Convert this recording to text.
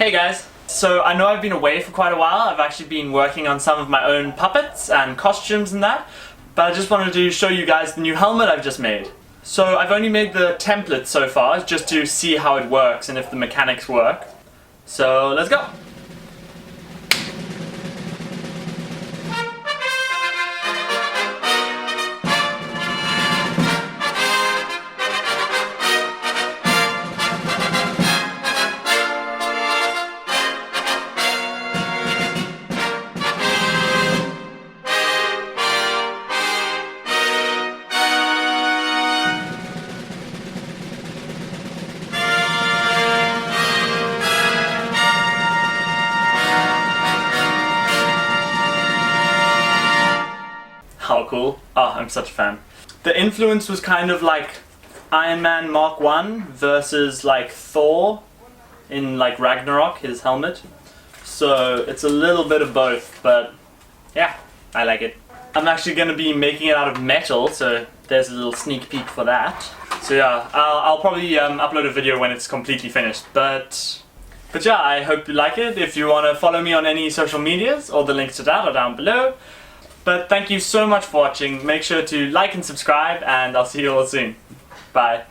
Hey guys! So I know I've been away for quite a while. I've actually been working on some of my own puppets and costumes and that, but I just wanted to show you guys the new helmet I've just made. So I've only made the template so far, just to see how it works and if the mechanics work. So let's go! How cool. Oh, I'm such a fan. The influence was kind of like Iron Man Mark 1 versus like Thor in like Ragnarok, his helmet. So it's a little bit of both, but yeah, I like it. I'm actually going to be making it out of metal, so there's a little sneak peek for that. So yeah, I'll probably upload a video when it's completely finished, but yeah, I hope you like it. If you want to follow me on any social medias, all the links to that are down below. But thank you so much for watching. Make sure to like and subscribe, and I'll see you all soon. Bye.